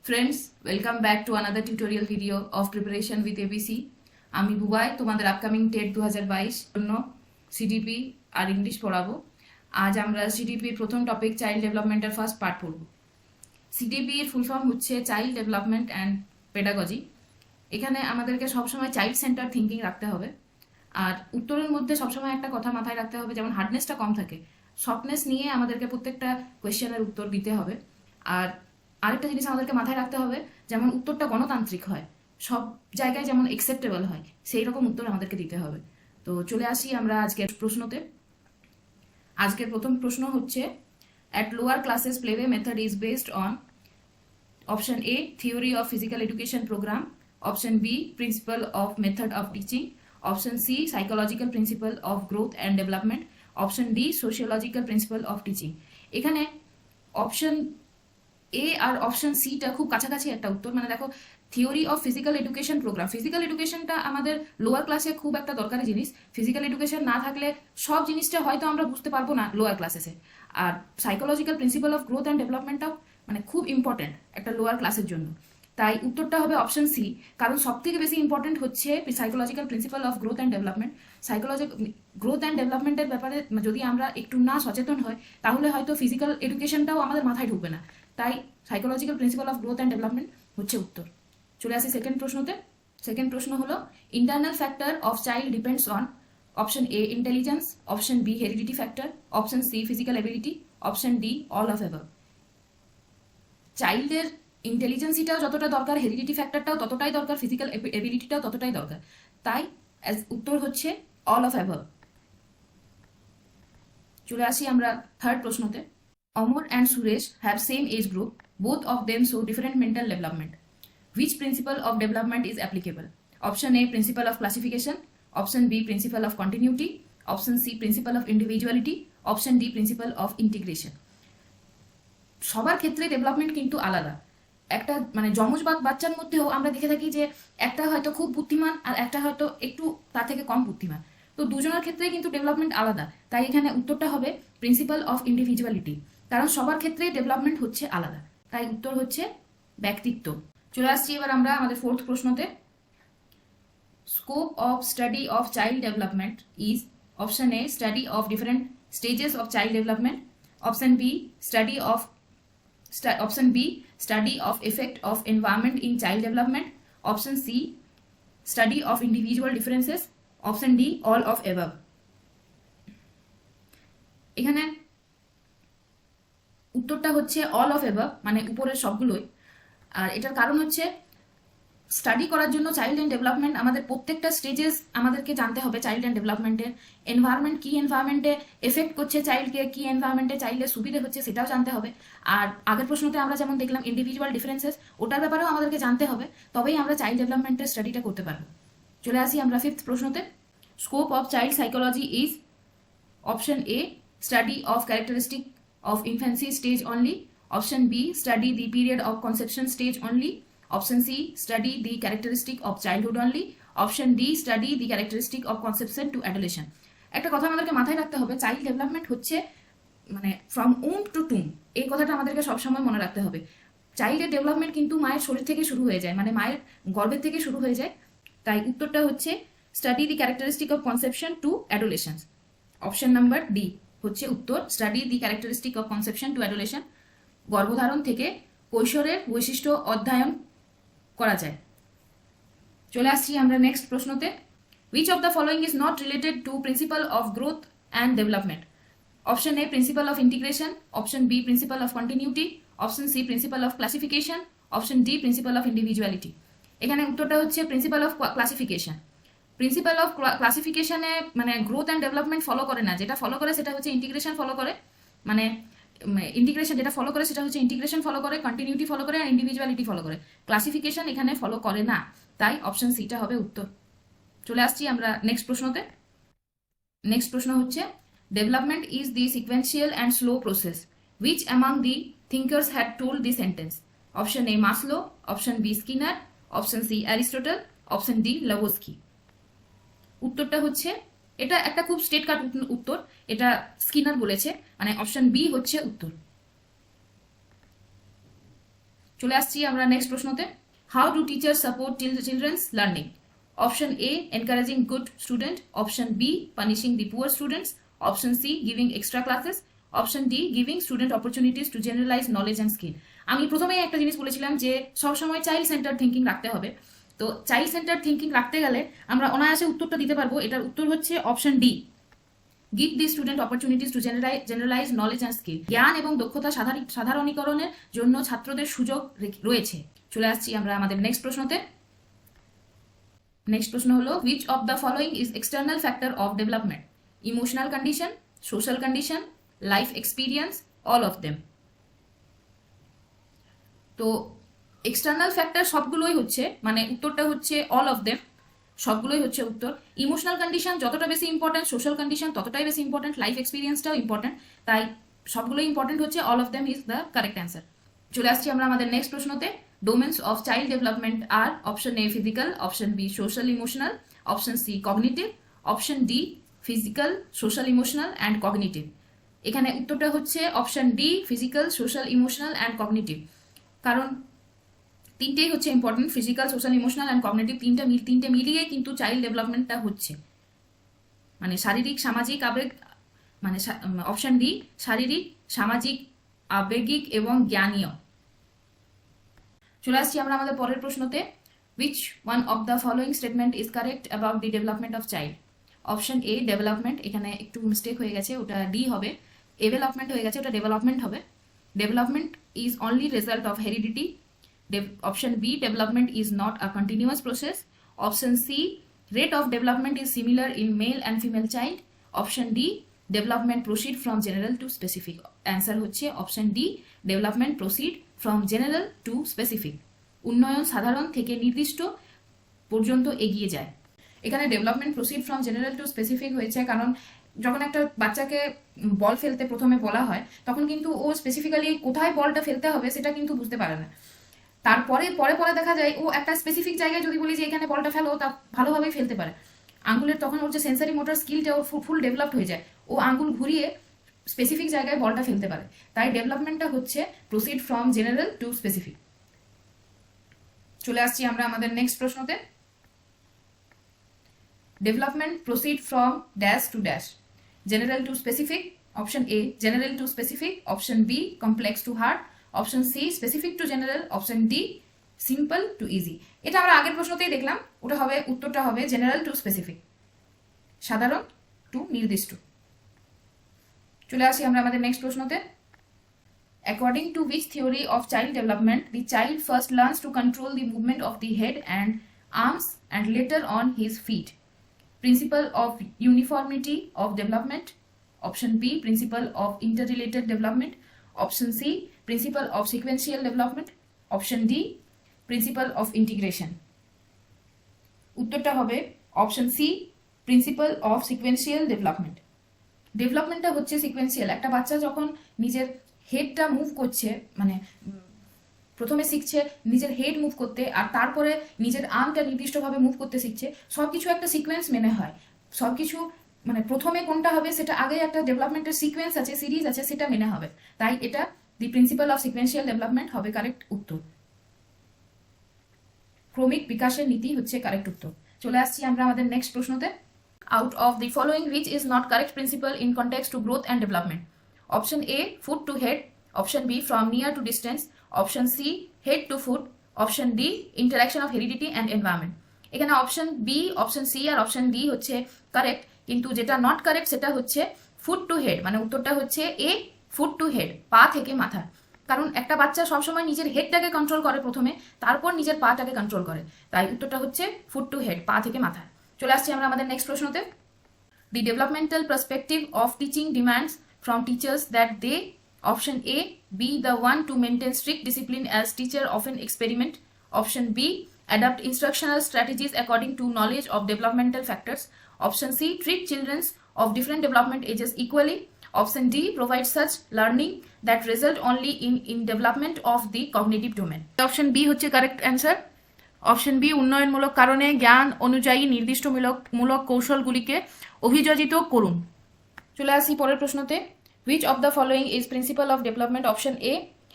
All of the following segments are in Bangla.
Friends, welcome back to another tutorial video of preparation with ABC. আমি বুবাই তোমাদের আপকামিং টেট 2022 জন্য সিডিপি আর ইংলিশ পড়াবো। আজ আমরা সিডিপির প্রথম টপিক চাইল্ড ডেভেলপমেন্টের ফার্স্ট পার্ট পড়ব। সিডিপি এর ফুল ফর্ম হচ্ছে চাইল্ড ডেভেলপমেন্ট অ্যান্ড পেডাগজি। এখানে আমাদেরকে সবসময় চাইল্ড সেন্টার থিঙ্কিং রাখতে হবে। আর উত্তরের মধ্যে সবসময় একটা কথা মাথায় রাখতে হবে, যেমন হার্ডনেসটা কম থাকে, সফটনেস নিয়ে আমাদেরকে প্রত্যেকটা কোয়েশ্চেনের উত্তর দিতে হবে। আর আরেকটা জিনিস আমাদেরকে মাথায় রাখতে হবে, যেমন উত্তরটা গণতান্ত্রিক হয়, সব জায়গায় যেমন একসেপ্টেবল হয়, সেই রকম উত্তর আমাদেরকে দিতে হবে। তো চলে আসি আমরা আজকের প্রশ্নতে। আজকের প্রথম প্রশ্ন হচ্ছে, at lower classes playway method is based on option A theory of physical education programme, option B principle of method of teaching, option C psychological principle of growth and development, option D sociological principle of teaching. এখানে অপশন এ আর অপশন সিটা খুব কাছাকাছি একটা উত্তর। মানে দেখো, theory of physical education programme, physical এডুকেশনটা আমাদের লোয়ার ক্লাসে খুব একটা দরকারি জিনিস। ফিজিক্যাল এডুকেশন না থাকলে সব জিনিসটা হয়তো আমরা বুঝতে পারবো না লোয়ার ক্লাসেসে। আর psychological principle of growth and ডেভেলপমেন্টটাও মানে খুব ইম্পর্টেন্ট একটা লোয়ার ক্লাসের জন্য। তাই উত্তরটা হবে অপশন সি, কারণ সব থেকে বেশি ইম্পর্টেন্ট হচ্ছে psychological principle of growth and development. Growth and ডেভেলপমেন্টের ব্যাপারে যদি আমরা একটু না সচেতন হই, তাহলে হয়তো ফিজিক্যাল এডুকেশনটাও আমাদের মাথায় ঢুকবে না। তাই psychological principle of growth and development হচ্ছে উত্তর। চলে আসি সেকেন্ড প্রশ্নতে। সেকেন্ড প্রশ্ন হলো, internal factor of child depends on option A intelligence, option B heredity factor, option C physical ability, option D all of above. চাইল্ডের ইন্টেলিজেন্সিটাও যতটা দরকার, হেরিডিটি ফ্যাক্টরটাও ততটাই দরকার, ফিজিক্যাল এবিলিটিটাও ততটাই দরকার। তাই উত্তর হচ্ছে অল অফ এভার। চলে আসি আমরা third প্রশ্নতে। Amar and Suresh have same age group. Both of them show different mental development. Which principle of development is applicable? Option A, principle of classification. Option B, principle of continuity. Option C, principle of individuality. Option D, principle of integration. সবার ক্ষেত্রে ডেভেলপমেন্ট কিন্তু আলাদা। একটা মানে যমজ বাচ্চার মধ্যেও আমরা দেখে থাকি যে একটা হয়তো খুব বুদ্ধিমান আর একটা হয়তো একটু তার থেকে কম বুদ্ধিমান। তো দুজনের ক্ষেত্রেই কিন্তু ডেভেলপমেন্ট আলাদা। তাই এখানে উত্তরটা হবে প্রিন্সিপাল অফ ইন্ডিভিজুয়ালিটি, কারণ সবার ক্ষেত্রেই ডেভেলপমেন্ট হচ্ছে আলাদা। তাই উত্তর হচ্ছে ব্যক্তিত্ব। চলে আসছি এবার আমরা আমাদের ফোর্থ প্রশ্নতে। Scope of study of child development is option A study of different stages of child development, option B study of Option B, study of effect of environment in child development. Option C, study of individual differences. Option D, all of above. এখানে উত্তরটা হচ্ছে অল অফ এভাব, মানে উপরের সবগুলোই। আর এটার কারণ হচ্ছে, স্টাডি করার জন্য চাইল্ড অ্যান্ড ডেভেলপমেন্ট আমাদের প্রত্যেকটা স্টেজেস আমাদেরকে জানতে হবে। চাইল্ড অ্যান্ড ডেভেলপমেন্টের এনভায়রনমেন্ট, কি এনভায়রনমেন্টে এফেক্ট করছে চাইল্ডকে, কি এনভায়রনমেন্টে চাইল্ডের সুবিধে হচ্ছে, সেটাও জানতে হবে। আর আগের প্রশ্নতে আমরা যেমন দেখলাম ইন্ডিভিজুয়াল ডিফারেন্সেস, ওটার ব্যাপারেও আমাদেরকে জানতে হবে, তবেই আমরা চাইল্ড ডেভেলপমেন্টের স্টাডিটা করতে পারবো। চলে আসি আমরা ফিফথ প্রশ্নতে। Scope of child psychology is option A study of characteristic of infancy stage only, option B study the period of conception stage only, option C study the characteristic of childhood only, option D study the characteristic of conception to adolescence. একটা কথা আমাদেরকে মাথায় রাখতে হবে, চাইল্ড ডেভেলপমেন্ট হচ্ছে মানে ফ্রম উম টু টুম, এই কথাটা আমাদেরকে সবসময় মনে রাখতে হবে। চাইল্ডের ডেভেলপমেন্ট কিন্তু মায়ের শরীর থেকে শুরু হয়ে যায়, মানে মায়ের গর্ভের থেকে শুরু হয়ে যায়। তাই উত্তরটা হচ্ছে study the characteristic of conception to adolescence. Option number D হচ্ছে উত্তর, study the characteristic of conception to adolescence. গর্ভধারণ থেকে কৈশোরের বৈশিষ্ট্য অধ্যয়ন করা যায়। চলে আসছি আমরা নেক্সট প্রশ্নতে। Which of the following is not related to principle of growth and development? Option A principle of integration, option B principle of continuity, option C principle of classification, option D principle of individuality. এখানে উত্তরটা হচ্ছে principle of classification. Principle of ক্লাসিফিকেশনে মানে গ্রোথ অ্যান্ড ডেভেলপমেন্ট ফলো করে না, যেটা ফলো করে সেটা হচ্ছে ইন্টিগ্রেশন ফলো করে। মানে ইন্টিগ্রেশন যেটা ফলো করে সেটা হচ্ছে ইন্টিগ্রেশন ফলো করে, কন্টিনিউটি ফলো করে আর ইন্ডিভিজুয়ালিটি ফলো করে। ক্লাসিফিকেশন এখানে ফলো করে না, তাই অপশন সিটা হবে উত্তর। চলে আসছি আমরা নেক্সট প্রশ্নতে। নেক্সট প্রশ্ন হচ্ছে, development is the sequential and slow process. Which among the thinkers had told the sentence? Option A Maslow, option B Skinner, option C Aristotle, option D লাভস্কি। উত্তরটা হচ্ছে, এটা একটা খুব স্টেট কাট উত্তর, এটা স্কিনার বলেছে, মানে অপশন বি হচ্ছে উত্তর। চলে আসছি আমরা নেক্সট প্রশ্নতে। How do teachers support children's learning? Option A encouraging good student, option B punishing the poor students, option C giving extra classes, option D giving student opportunities to generalise knowledge and skill. আমি প্রথমেই একটা জিনিস বলেছিলাম যে সবসময় চাইল্ড সেন্টার থিঙ্কিং রাখতে হবে। তো চাইল্ড সেন্টার থিঙ্কিং রাখতে গেলে আমরা অনায়াসে উত্তরটা দিতে পারবো। এটার উত্তর হচ্ছে option D, give the student opportunities to generalise knowledge and skill. জ্ঞান এবং দক্ষতা সাধারণীকরণের জন্য ছাত্রদের সুযোগ রয়েছে। চলে আসছি আমরা আমাদের নেক্সট প্রশ্নতে। নেক্সট প্রশ্ন হলো, which of the following is external factor of development? Emotional condition, social condition, life experience, all of them. তো এক্সটার্নাল ফ্যাক্টর সবগুলোই হচ্ছে, মানে উত্তরটা হচ্ছে অল অফ দেম, সবগুলোই হচ্ছে উত্তর। ইমোশনাল কন্ডিশন যতটা বেশি ইম্পর্টেন্ট, সোশ্যাল কন্ডিশন ততটাই বেশি ইম্পর্টেন্ট, লাইফ এক্সপিরিয়েন্সটাও ইম্পর্টেন্ট, তাই সবগুলোই ইম্পর্টেন্ট হচ্ছে, all of them is the correct answer. চলে আসছি আমরা আমাদের নেক্সট প্রশ্নতে। ডোমেন্স অফ চাইল্ড ডেভেলপমেন্ট আর option A physical, option B social emotional, option C cognitive, option D physical, social emotional and cognitive. এখানে উত্তরটা হচ্ছে option D physical, social emotional and cognitive. কারণ তিনটেই হচ্ছে important, physical, social emotional and cognitive, তিনটে মিলিয়ে কিন্তু চাইল্ড ডেভেলপমেন্টটা হচ্ছে, মানে শারীরিক সামাজিক আবেগ, মানে অপশন ডি শারীরিক সামাজিক আবেগিক এবং জ্ঞানীয়। চলে আসছি আমরা আমাদের পরের প্রশ্নতে। Which one of the following statement is correct about the development of child? Option A development, এখানে একটু মিস্টেক হয়ে গেছে, ওটা ডি হবে, এভেলপমেন্ট হয়ে গেছে, ওটা ডেভেলপমেন্ট হবে। Development is only result of heredity. Option B, development is not a continuous process. Option C, rate of development is similar in male and female child. Option D, development proceed from general to specific. Answer হচ্ছে option D, development proceed from general to specific. উন্নয়ন সাধারণ থেকে নির্দিষ্ট পর্যন্ত এগিয়ে যায়। এখানে development proceed from general to specific হয়েছে কারণ যখন একটা বাচ্চাকে বল ফেলতে প্রথমে বলা হয় তখন কিন্তু ও স্পেসিফিক্যালি কোথায় বলটা ফেলতে হবে সেটা কিন্তু বুঝতে পারে না। তারপরে পরে দেখা যায় ও একটা স্পেসিফিক জায়গায় যদি বলি যে এখানে বলটা ফেলো, তা ভালোভাবেই ফেলতে পারে। আঙ্গুলের তখন ওর যে সেন্সারি মোটর স্কিলটা ওর ফুল ডেভেলপড হয়ে যায়, ও আঙ্গুল ঘুরিয়ে স্পেসিফিক জায়গায় বলটা ফেলতে পারে। তাই ডেভেলপমেন্টটা হচ্ছে proceed from general to specific. চলে আসছি আমরা আমাদের নেক্সট প্রশ্নতে। Development proceed from dash to dash, general to specific. Option A general to specific, option B complex to hard, option C specific to general, option D simple to easy. এটা আমরা আগের প্রশ্নতেই দেখলাম, ওটা হবে, উত্তরটা হবে জেনারেল টু স্পেসিফিক, সাধারণ টু নির্দিষ্ট। চলে আসি আমরা আমাদের নেক্সট প্রশ্নতে। According to which theory of child development the child first learns to control the movement of the head and arms and later on his feet? Principle of uniformity of development, option B principle of interrelated development, option C principle of sequential development, option D principle of integration. উত্তরটা হবে option C principle of sequential development. ডেভেলপমেন্টটা হচ্ছে সিকোয়েন্সিয়াল। একটা বাচ্চা যখন নিজের হেডটা মুভ করছে, মানে প্রথমে শিখছে নিজের হেড মুভ করতে, আর তারপরে নিজের আর্মটা নির্দিষ্টভাবে মুভ করতে শিখছে, সবকিছু একটা সিকোয়েন্স মেনে হয়। সবকিছু মানে প্রথমে কোনটা হবে সেটা আগে একটা ডেভেলপমেন্টের সিকোয়েন্স আছে, সিরিজ আছে, সেটা মেনে হবে। তাই এটা the principal of sequential development হবে কারেক্ট উত্তর। ক্রমিক বিকাশের নীতি হচ্ছে কারেক্ট উত্তর। চলে আসছি আমরা আমাদের নেক্সট প্রশ্নতে। Out of the following which is not correct principle in context to growth and development? Option A foot to head, option B from near to distance, option C head to foot, option D interaction of heredity and environment. এখানে অপশন বি, অপশন সি আর অপশন ডি হচ্ছে কারেক্ট, কিন্তু যেটা নট কারেক্ট সেটা হচ্ছে ফুট টু হেড, মানে উত্তরটা হচ্ছে এ ফুট টু হেড, পা থেকে মাথা। কারণ একটা বাচ্চা সবসময় নিজের হেডটাকে কন্ট্রোল করে প্রথমে, তারপর নিজের পাটাকে কন্ট্রোল করে, তাই উত্তরটা হচ্ছে ফুট টু হেড, পা থেকে মাথা। চলে আসছি আমরা আমাদের নেক্সট প্রশ্নতে। The developmental perspective of teaching demands from teachers that they, option A be the one to maintain strict discipline as teacher often experiment, option B adapt instructional strategies according to knowledge of developmental factors, option C treat children of different development ages equally, option D provide such learning that result only in development of the cognitive domain. Option B হচ্ছে কারেক্ট অ্যান্সার। অপশন বি উন্নয়নমূলক কারণে জ্ঞান অনুযায়ী নির্দিষ্ট মূলক কৌশলগুলিকে অভিযোজিত করুন। চলে আসি পরের প্রশ্নতে। Which of the following is principle of development? Option A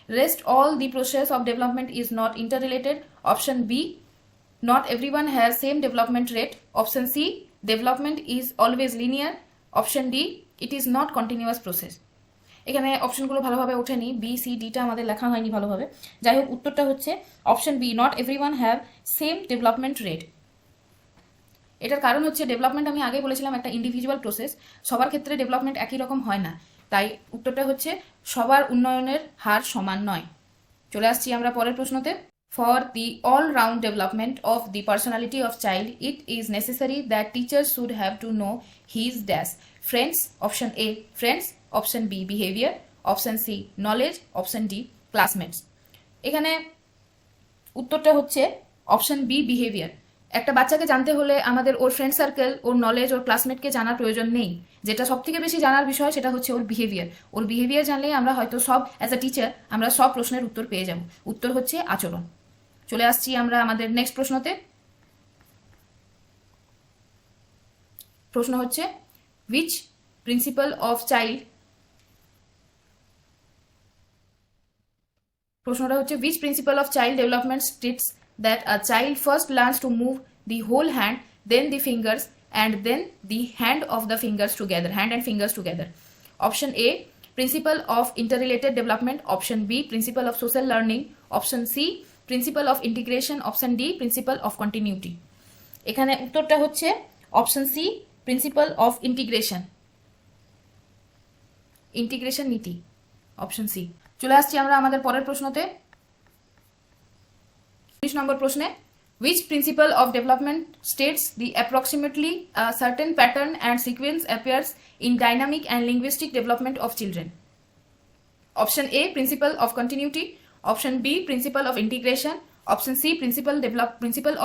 rest all the process of development is not interrelated. Option B, not everyone has same development rate. Option C, development is always linear. Option D, it is not continuous process. এখানে অপশনগুলো ভালোভাবে ওঠেনি, বি সি ডিটা আমাদের লেখা হয়নি ভালোভাবে। যাই হোক, উত্তরটা হচ্ছে option B, not everyone have same development rate. এটার কারণ হচ্ছে ডেভেলপমেন্ট আমি আগে বলেছিলাম একটা ইন্ডিভিজুয়াল প্রসেস, সবার ক্ষেত্রে ডেভেলপমেন্ট একই রকম হয় না, তাই উত্তরটা হচ্ছে সবার উন্নয়নের হার সমান নয়। চলে আসছি আমরা পরের প্রশ্নতে। For the all round development of the personality of child it is necessary that teachers should have to know his dash friends. Option A friends, option B behaviour, option C knowledge, option D classmates. এখানে উত্তরটা হচ্ছে অপশন বি বিহেভিয়ার। একটা বাচ্চাকে জানতে হলে আমাদের ওর ফ্রেন্ড সার্কেল, ওর নলেজ, ওর ক্লাসমেটকে জানার প্রয়োজন নেই। যেটা সব থেকে বেশি জানার বিষয় সেটা হচ্ছে ওর বিহেভিয়ার। ওর বিহেভিয়ার জানলেই আমরা হয়তো সব, অ্যাজ আ টিচার আমরা সব প্রশ্নের উত্তর পেয়ে যাব। উত্তর হচ্ছে আচরণ। চলে আসছি আমরা আমাদের নেক্সট প্রশ্নতে। প্রশ্ন হচ্ছে which principle of child, প্রশ্নটা হচ্ছে which principle of child development states that a child first learns to move the whole hand, then the fingers, and then the hand of the fingers together, hand and fingers together. Option A, principle of interrelated development. Option B, principle of social learning. Option C, principle of integration. Option D, principle of continuity. এখানে উত্তরটা হচ্ছে option C, principle of integration, integration নীতি, অপশন সি। চলে আসছি আমরা আমাদের পরের প্রশ্নতে। 20 নম্বর প্রশ্নে, which principle of development states the approximately a certain pattern and sequence appears in dynamic and linguistic development of children? Option A, principle of continuity. Option B, principle of integration. Option C, principle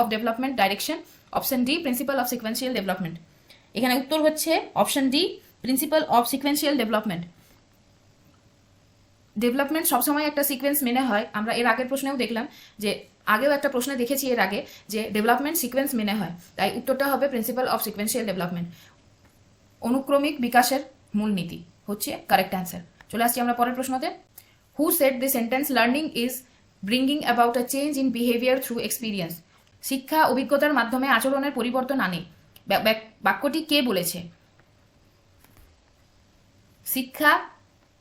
of development direction. Option D, principle of sequential development. এখানে উত্তর হচ্ছে option D, principle of sequential development. Development সবসময় একটা সিকোয়েন্স মেনে হয়। আমরা এর আগের প্রশ্নেও দেখলাম যে, আগেও একটা প্রশ্নে দেখেছি এর আগে যে ডেভেলপমেন্ট সিকোয়েন্স মেনে হয়, তাই উত্তরটা হবে প্রিন্সিপাল অফ সিকোয়েন্সিয়াল ডেভেলপমেন্ট। অনুক্রমিক বিকাশের মূলনীতি হচ্ছে কারেক্ট অ্যান্সার। চলে আসছি আমরা পরের প্রশ্নতে। Who said the sentence learning is bringing about a change in behaviour through experience? শিক্ষা অভিজ্ঞতার মাধ্যমে আচরণের পরিবর্তন আনে। বাক্যটি কে বলেছে? শিক্ষা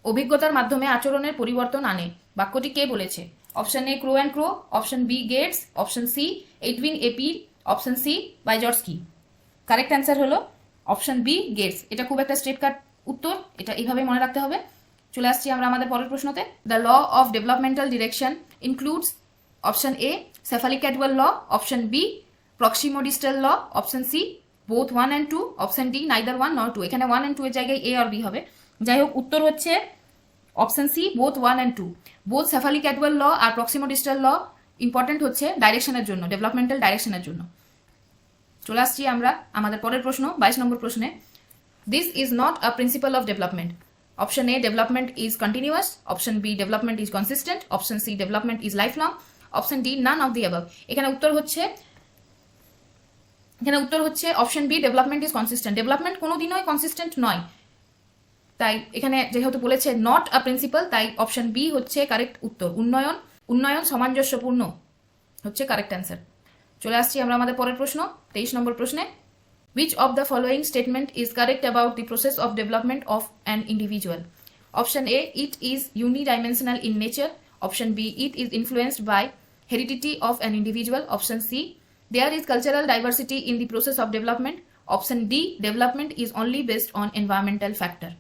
অভিজ্ঞতার মাধ্যমে আচরণের পরিবর্তন আনে, বাক্যটি কে বলেছে? Option A Crow and Crow, option B Gates, option C Edwin এপি, অপশন সি বাইজর্সকি। কারেক্ট অ্যান্সার হলো অপশন বি গেটস। এটা খুব একটা স্ট্রেট কাট উত্তর, এটা এইভাবে মনে রাখতে হবে। চলে আসছি আমরা আমাদের পরের প্রশ্নতে। The law of developmental direction includes option A cephalocaudal law, option B proximodistal law, option C both 1 and 2, option D neither 1 nor 2। এখানে 1 and 2 এর জায়গায় এ আর বি হবে। যাই হোক, উত্তর হচ্ছে option C both 1 and 2। Both cephalocaudal law আর প্রক্সিমোডিস্টাল ল ইম্পর্টেন্ট হচ্ছে ডাইরেকশনের জন্য, ডেভেলপমেন্টাল ডাইরেকশনের জন্য। চলে আসছি আমরা আমাদের পরের প্রশ্ন, 22 নম্বর প্রশ্নে। This is not a principle of development. Option A development is continuous, option B development is consistent, option C development is life long, option D none of the above. এখানে উত্তর হচ্ছে option B development is consistent. Development কোনোদিনই কনসিস্টেন্ট নয়, তাই এখানে যেহেতু বলেছে নট আ প্রিন্সিপাল, তাই অপশন বি হচ্ছে কারেক্ট উত্তর। উন্নয়ন সামঞ্জস্যপূর্ণ হচ্ছে কারেক্ট অ্যান্সার। চলে আসছি আমরা আমাদের পরের প্রশ্ন, 23 নম্বর প্রশ্নে। Which of the following statement is correct about the process of development of an individual? Option A, it is unidimensional in nature. Option B, it is influenced by heredity of an individual. Option C, there is cultural diversity in the process of development. Option D, development is only based on environmental factor.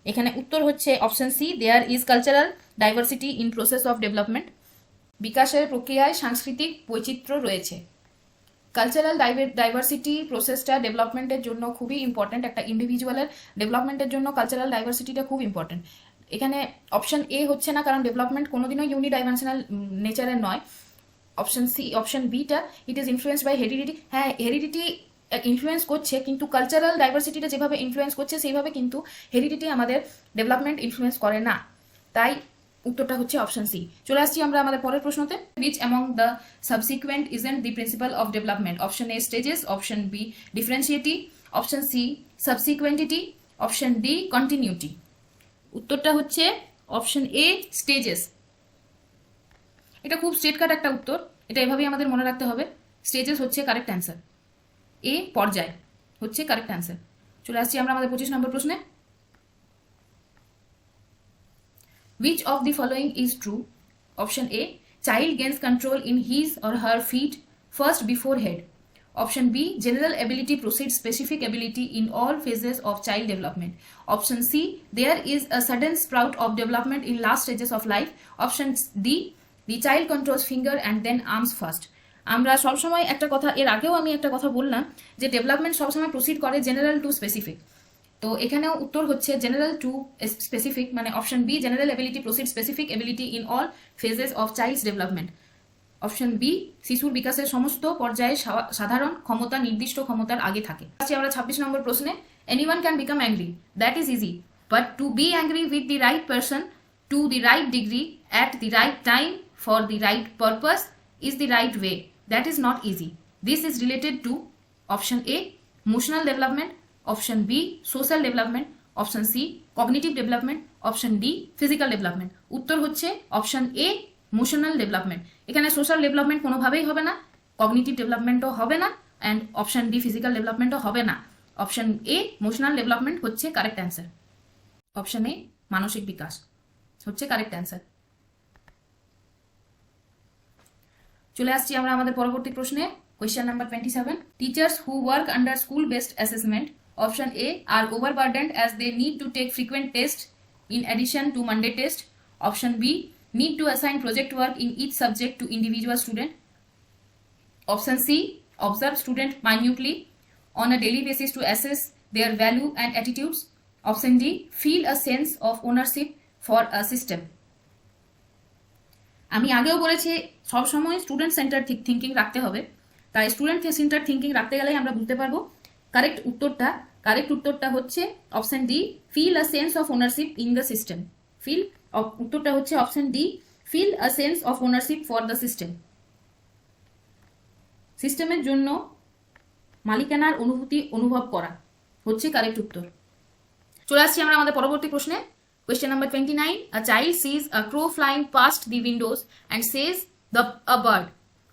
এখানে উত্তর হচ্ছে option C, there is cultural diversity in process of development. বিকাশের প্রক্রিয়ায় সাংস্কৃতিক বৈচিত্র্য রয়েছে। কালচারাল ডাইভার্সিটি প্রসেসটা ডেভেলপমেন্টের জন্য খুবই ইম্পর্টেন্ট। একটা ইন্ডিভিজুয়ালের ডেভেলপমেন্টের জন্য কালচারাল ডাইভার্সিটিটা খুব ইম্পর্টেন্ট। এখানে অপশন এ হচ্ছে না, কারণ ডেভেলপমেন্ট কোনোদিনও ইউনিডাইমেনশনাল নেচারের নয়। Option C, option beta it is influenced by heredity. হ্যাঁ, হেরিডিটি ইনফ্লুয়েন্স করছে, কিন্তু কালচারাল ডাইভার্সিটিটা যেভাবে ইনফ্লুয়েন্স করছে সেইভাবে কিন্তু হেরিডিটি আমাদের ডেভেলপমেন্ট ইনফ্লুয়েন্স করে না, তাই উত্তরটা হচ্ছে অপশন সি। চলে আসছি আমরা আমাদের পরের প্রশ্নতে। Which among the subsequent isn't the principle of development? Option A, stages. Option B, differentiation. Option C, subsequentity. Option D, continuity. উত্তরটা হচ্ছে অপশন এ, স্টেজেস। এটা খুব স্ট্রেট কাট একটা উত্তর, এটা এভাবেই আমাদের মনে রাখতে হবে। স্টেজেস হচ্ছে কারেক্ট অ্যান্সার, এ পর্যায় হচ্ছে কারেক্ট অ্যান্সার। চলে আসছি আমরা আমাদের 25 নম্বর প্রশ্নে। Which of the following is true? Option A, child gains control in his or her feet first before head. Option B, general ability precedes specific ability in all phases of child development. Option C, there is a sudden sprout of development in last stages of life. Option D, the child controls finger and then arms first. আমরা সবসময় একটা কথা, এর আগেও আমি একটা কথা বললাম যে ডেভেলপমেন্ট সবসময় প্রসিড করে জেনারেল টু স্পেসিফিক। তো এখানেও উত্তর হচ্ছে জেনারেল টু স্পেসিফিক, মানে option B, general ability proceed specific ability in all phases of childs development. Option B, শিশুর বিকাশের সমস্ত পর্যায়ে সাধারণ ক্ষমতা নির্দিষ্ট ক্ষমতার আগে থাকে। আসছি আমরা 26 নম্বর প্রশ্নে। Anyone can become angry, that is easy, but to be angry with the right person to the right degree at the right time for the right purpose is the right way, that is not easy. This is related to option A, emotional development, option B, social development, option C, cognitive development, option D, physical development. উত্তর হচ্ছে অপশন A, emotional development. এখানে social development কোনোভাবেই হবে না, cognitive developmentও হবে না, and option D, physical developmentও হবে না। অপশন A, emotional development হচ্ছে কারেক্ট অ্যান্সার। অপশন A, মানসিক বিকাশ হচ্ছে কারেক্ট অ্যান্সার। চলে আসছি আমরা আমাদের পরবর্তী প্রশ্নে। Question number 27, teachers who work under school based assessment, option A, are overburdened as they need to take frequent test in addition to Monday test. Option B, need to assign project work in each subject to individual student. Option C, observe student minutely on a daily basis to assess their value and attitudes. Option D, feel a sense of ownership for a system. আমি আগেও বলেছি সবসময় স্টুডেন্ট সেন্টার থিঙ্কিং রাখতে হবে, তাই স্টুডেন্ট সেন্টার থিঙ্কিং রাখতে গেলেই আমরা বুঝতে পারবো কারেক্ট উত্তরটা হচ্ছে option D, feel a sense of ownership in the system. উত্তরটা হচ্ছে option D, feel a sense of ownership for the system. সিস্টেমের জন্য মালিকানার অনুভূতি অনুভব করা হচ্ছে কারেক্ট উত্তর। চলে আসছি আমরা আমাদের পরবর্তী প্রশ্নে। Question number 29, a child sees a crow flying past the windows and says a bird.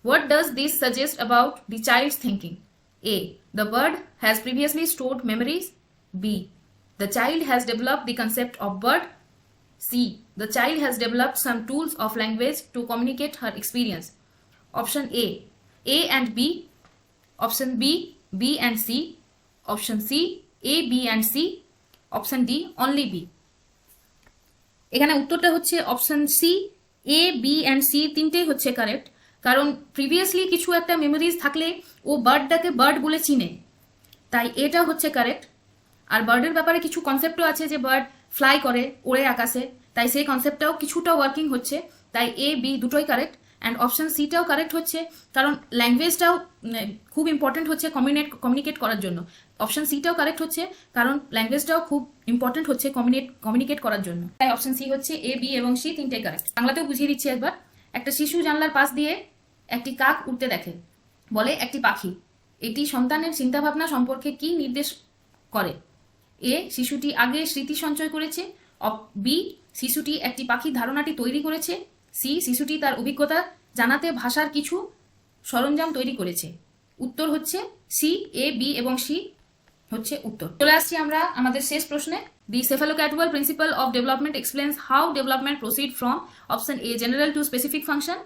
What does this suggest about the child's thinking? A, the bird has previously stored memories. B, the child has developed the concept of bird. C, the child has developed some tools of language to communicate her experience. Option A and B. Option B, B and C. Option C, A, B and C. Option D, only B. এখানে উত্তরটা হচ্ছে option C, A, B and C তিনটেই হচ্ছে কারেক্ট। কারণ প্রিভিয়াসলি কিছু একটা মেমোরিজ থাকলে ও বার্ডটাকে বার্ড বলে চিনে, তাই এটা হচ্ছে কারেক্ট। আর বার্ডের ব্যাপারে কিছু কনসেপ্টও আছে যে বার্ড ফ্লাই করে, ওড়ে আকাশে, তাই সেই কনসেপ্টটাও কিছুটা ওয়ার্কিং হচ্ছে, তাই এ, বি দুটোই কারেক্ট। অ্যান্ড অপশন সিটাও কারেক্ট হচ্ছে কারণ ল্যাঙ্গুয়েজটাও খুব ইম্পর্টেন্ট হচ্ছে কমিউনিকেট করার জন্য। অপশন সিটাও কারেক্ট হচ্ছে কারণ ল্যাঙ্গুয়েজটাও খুব ইম্পর্টেন্ট হচ্ছে কমিউনিকেট করার জন্য, তাই অপশন সি হচ্ছে এ, বি এবং সি তিনটেই কারেক্ট। বাংলাতেও বুঝিয়ে দিচ্ছি একবার। একটা শিশু জানলার পাশ দিয়ে একটি কাক উড়তে দেখে, বলে একটি পাখি, এটি সন্তানের চিন্তাভাবনা সম্পর্কে কি নির্দেশ করে? এ, শিশুটি আগে স্মৃতি সঞ্চয় করেছে। বি, শিশুটি একটি পাখির ধারণাটি তৈরি করেছে। সি, শিশুটি তার অভিজ্ঞতা জানাতে ভাষার কিছু সরঞ্জাম তৈরি করেছে। উত্তর হচ্ছে সি, এ, বি এবং সি হচ্ছে উত্তর। চলে আসছি আমরা আমাদের শেষ প্রশ্নে। দি cephalocaudal principle of development explains how development proceed from option A, general to specific function,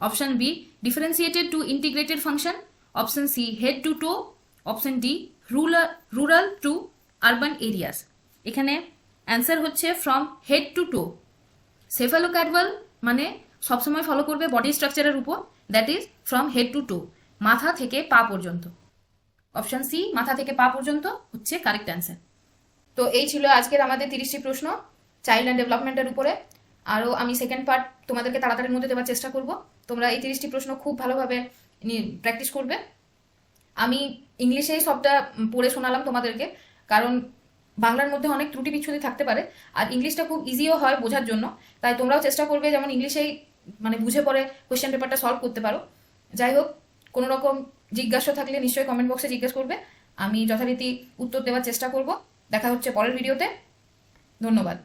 option B, differentiated to integrated function, option C, head to toe, option D, rural to urban areas. এখানে অ্যান্সার হচ্ছে from head to toe. cephalocaudal মানে সবসময় ফলো করবে বডি স্ট্রাকচারের উপর, that is from head to toe, মাথা থেকে পা পর্যন্ত। অপশন সি, মাথা থেকে পা পর্যন্ত হচ্ছে কারেক্ট অ্যান্সার। তো এই ছিল আজকের আমাদের 30টি প্রশ্ন চাইল্ড অ্যান্ড ডেভেলপমেন্টের উপরে। আরও আমি সেকেন্ড পার্ট তোমাদেরকে তাড়াতাড়ির মধ্যে দেওয়ার চেষ্টা করব। তোমরা এই 30টি প্রশ্ন খুব ভালোভাবে প্র্যাকটিস করবে। আমি ইংলিশেই সবটা পড়ে শোনালাম তোমাদেরকে, কারণ বাংলার মধ্যে অনেক ত্রুটি বিচ্ছুতি থাকতে পারে, আর ইংলিশটা খুব ইজিও হয় বোঝার জন্য, তাই তোমরাও চেষ্টা করবে যেমন ইংলিশেই মানে বুঝে পড়ে কোয়েশ্চেন পেপারটা সলভ করতে পারো। যাই হোক, কোনো রকম জিজ্ঞাসা থাকলে নিশ্চয়ই কমেন্ট বক্সে জিজ্ঞেস করবে, আমি যথারীতি উত্তর দেওয়ার চেষ্টা করব। দেখা হচ্ছে পরের ভিডিওতে। ধন্যবাদ।